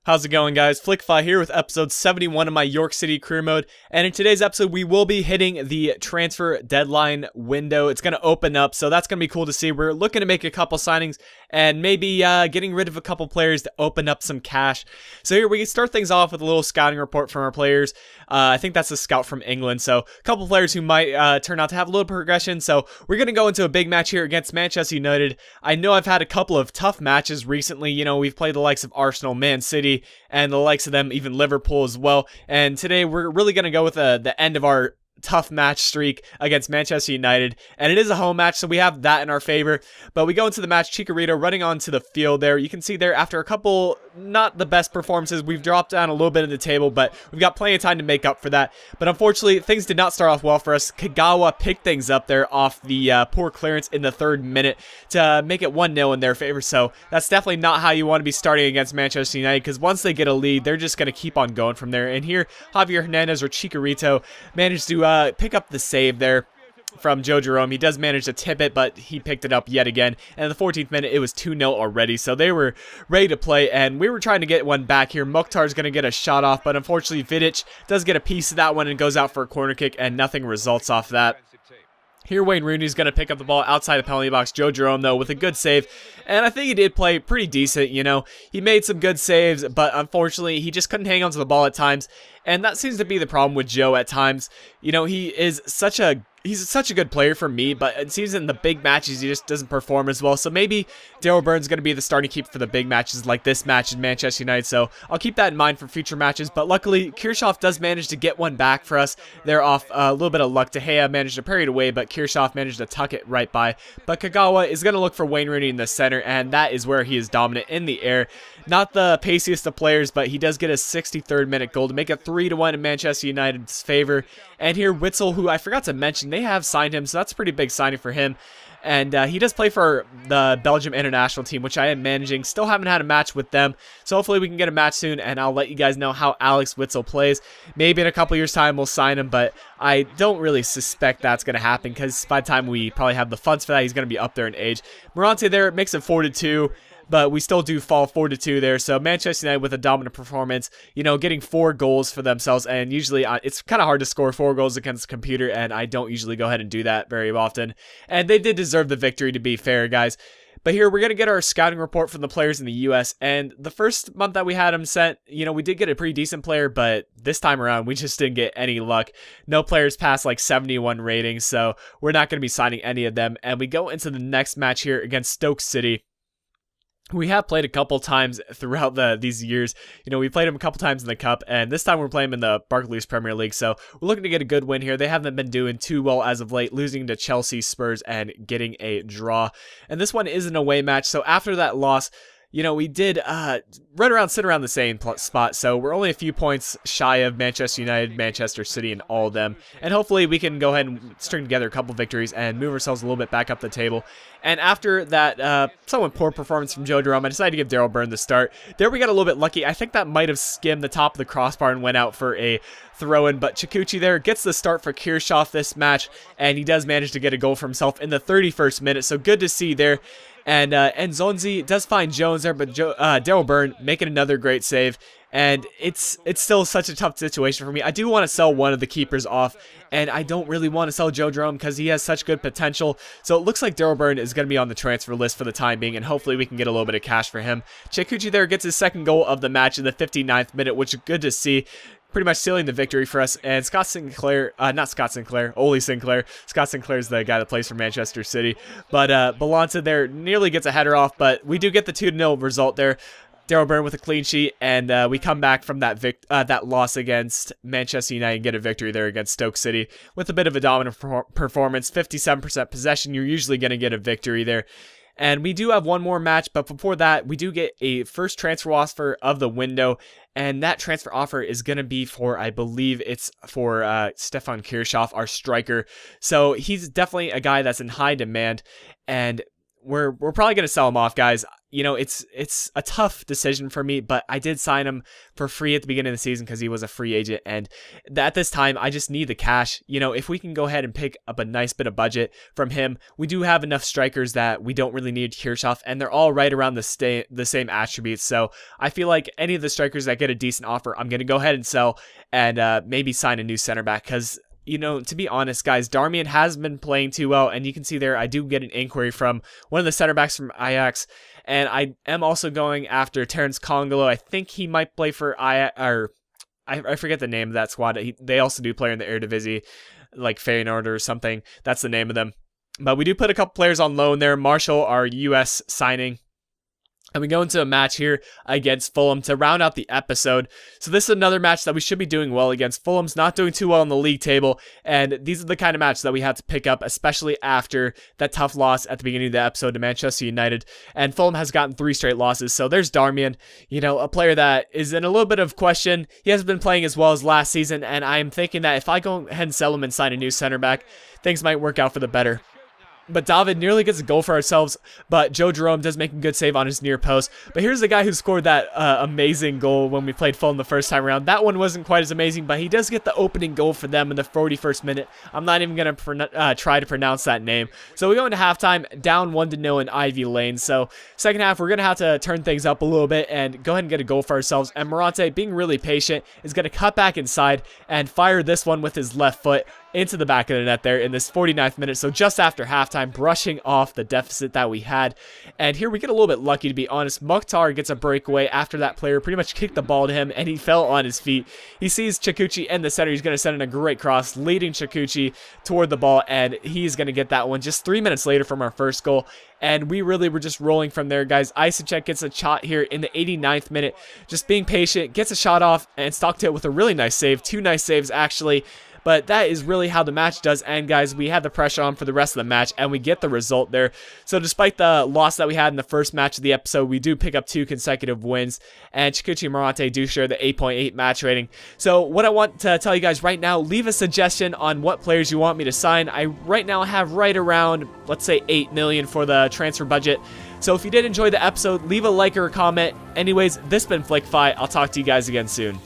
How's it going, guys? Flickfly here with episode 71 of my York City career mode, and in today's episode we will be hitting the transfer deadline window. It's going to open up, so that's going to be cool to see. We're looking to make a couple signings and maybe getting rid of a couple players to open up some cash. So here we can start things off with a little scouting report from our players. I think that's a scout from England, so a couple players who might turn out to have a little progression. So we're going to go into a big match here against Manchester United. I know I've had a couple of tough matches recently. You know, we've played the likes of Arsenal, Man City, and the likes of them, even Liverpool as well. And today we're really going to go with the end of our tough match streak against Manchester United, and it is a home match, so we have that in our favor. But we go into the match, Chicharito running onto the field there. You can see there, after a couple not the best performances, we've dropped down a little bit in the table, but we've got plenty of time to make up for that. But unfortunately, things did not start off well for us. Kagawa picked things up there off the poor clearance in the 3rd minute to make it 1-0 in their favor. So that's definitely not how you want to be starting against Manchester United, because once they get a lead, they're just going to keep on going from there. And here, Javier Hernandez, or Chicharito, managed to pick up the save there from Joe Jerome. He does manage to tip it, but he picked it up yet again. And in the 14th minute, it was 2-0 already, so they were ready to play, and we were trying to get one back here. Mokhtar's going to get a shot off, but unfortunately, Vidic does get a piece of that one and goes out for a corner kick, and nothing results off that. Here, Wayne Rooney's going to pick up the ball outside the penalty box. Joe Jerome, though, with a good save. And I think he did play pretty decent, you know. He made some good saves, but unfortunately, he just couldn't hang on to the ball at times. And that seems to be the problem with Joe at times. You know, he's such a good player for me, but it seems in the big matches he just doesn't perform as well. So maybe Daryl Byrne's going to be the starting keeper for the big matches like this match in Manchester United. So I'll keep that in mind for future matches. But luckily, Kirchhoff does manage to get one back for us. They're off a little bit of luck. De Gea managed to parry it away, but Kirchhoff managed to tuck it right by. But Kagawa is going to look for Wayne Rooney in the center, and that is where he is dominant in the air. Not the paciest of players, but he does get a 63rd minute goal to make it 3-1 in Manchester United's favor. And here, Witsel, who I forgot to mention, they have signed him, so that's a pretty big signing for him. And he does play for the Belgium international team, which I am managing. Still haven't had a match with them, so hopefully we can get a match soon, and I'll let you guys know how Alex Witsel plays. Maybe in a couple years' time we'll sign him, but I don't really suspect that's going to happen, because by the time we probably have the funds for that, he's going to be up there in age. Morante there makes it 4-2. But we still do fall 4-2 there. So Manchester United with a dominant performance, you know, getting 4 goals for themselves. And usually it's kind of hard to score 4 goals against a computer, and I don't usually go ahead and do that very often. And they did deserve the victory, to be fair, guys. But here, we're going to get our scouting report from the players in the U.S. And the first month that we had them sent, you know, we did get a pretty decent player, but this time around, we just didn't get any luck. No players past like 71 ratings, so we're not going to be signing any of them. And we go into the next match here against Stoke City. We have played a couple times throughout these years. You know, we played them a couple times in the Cup, and this time we're playing them in the Barclays Premier League. So we're looking to get a good win here. They haven't been doing too well as of late, losing to Chelsea, Spurs, and getting a draw. And this one is an away match. So after that loss, you know, we did sit around the same spot, so we're only a few points shy of Manchester United, Manchester City, and all of them. And hopefully we can go ahead and string together a couple victories and move ourselves a little bit back up the table. And after that somewhat poor performance from Joe Jerome, I decided to give Daryl Byrne the start. There we got a little bit lucky. I think that might have skimmed the top of the crossbar and went out for a throw-in, but Chikuchi there gets the start for Kirchhoff this match, and he does manage to get a goal for himself in the 31st minute, so good to see there. And Nzonzi does find Jones there, but Daryl Byrne making another great save. And it's still such a tough situation for me. I do want to sell one of the keepers off, and I don't really want to sell Joe Jerome because he has such good potential. So it looks like Daryl Byrne is going to be on the transfer list for the time being, and hopefully we can get a little bit of cash for him. Chikuchi there gets his 2nd goal of the match in the 59th minute, which is good to see. Pretty much sealing the victory for us. And Scott Sinclair, not Scott Sinclair, Ole Sinclair. Scott Sinclair's the guy that plays for Manchester City. But Balanta there nearly gets a header off, but we do get the 2-0 result there. Daryl Byrne with a clean sheet, and we come back from that loss against Manchester United and get a victory there against Stoke City with a bit of a dominant performance. 57% possession, you're usually going to get a victory there. And we do have one more match, but before that, we do get a first transfer offer of the window, and that transfer offer is going to be for, I believe it's for Stefan Kirchhoff, our striker. So he's definitely a guy that's in high demand, and we're probably going to sell him off, guys. you know, it's a tough decision for me, but I did sign him for free at the beginning of the season because he was a free agent, and at this time, I just need the cash. You know, if we can go ahead and pick up a nice bit of budget from him, we do have enough strikers that we don't really need Kirchhoff, and they're all right around the same attributes, so I feel like any of the strikers that get a decent offer, I'm going to go ahead and sell, and maybe sign a new center back, because you know, to be honest, guys, Darmian has been playing too well, and you can see there I do get an inquiry from one of the center backs from Ajax, and I am also going after Terence Congolo. I think he might play for Ajax, or I forget the name of that squad. They also do play in the Eredivisie, like Feyenoord or something. That's the name of them. But we do put a couple players on loan there. Marshall, our US signing. And we go into a match here against Fulham to round out the episode. So this is another match that we should be doing well against. Fulham's not doing too well in the league table, and these are the kind of matches that we have to pick up, especially after that tough loss at the beginning of the episode to Manchester United. And Fulham has gotten 3 straight losses. So there's Darmian, you know, a player that is in a little bit of question. He hasn't been playing as well as last season, and I'm thinking that if I go ahead and sell him and sign a new center back, things might work out for the better. But David nearly gets a goal for ourselves, but Joe Jerome does make a good save on his near post. But here's the guy who scored that amazing goal when we played Fulham the first time around. That one wasn't quite as amazing, but he does get the opening goal for them in the 41st minute. I'm not even going to try to pronounce that name. So we go into halftime, down 1-0 in Ivy Lane. So second half, we're going to have to turn things up a little bit and go ahead and get a goal for ourselves. And Morante, being really patient, is going to cut back inside and fire this one with his left foot into the back of the net there in this 49th minute. So just after halftime, brushing off the deficit that we had. And here we get a little bit lucky, to be honest. Mukhtar gets a breakaway after that player pretty much kicked the ball to him, and he fell on his feet. He sees Chikuchi in the center. He's going to send in a great cross, leading Chikuchi toward the ball, and he's going to get that one just 3 minutes later from our first goal. And we really were just rolling from there, guys. Isacek gets a shot here in the 89th minute. Just being patient, gets a shot off, and Stockdale with a really nice save. 2 nice saves, actually. But that is really how the match does end, guys. We had the pressure on for the rest of the match, and we get the result there. So despite the loss that we had in the first match of the episode, we do pick up 2 consecutive wins, and Chikuchi and Morante do share the 8.8 match rating. So what I want to tell you guys right now, leave a suggestion on what players you want me to sign. I right now have right around, let's say, 8 million for the transfer budget. So if you did enjoy the episode, leave a like or a comment. Anyways, this has been FlickFi. I'll talk to you guys again soon.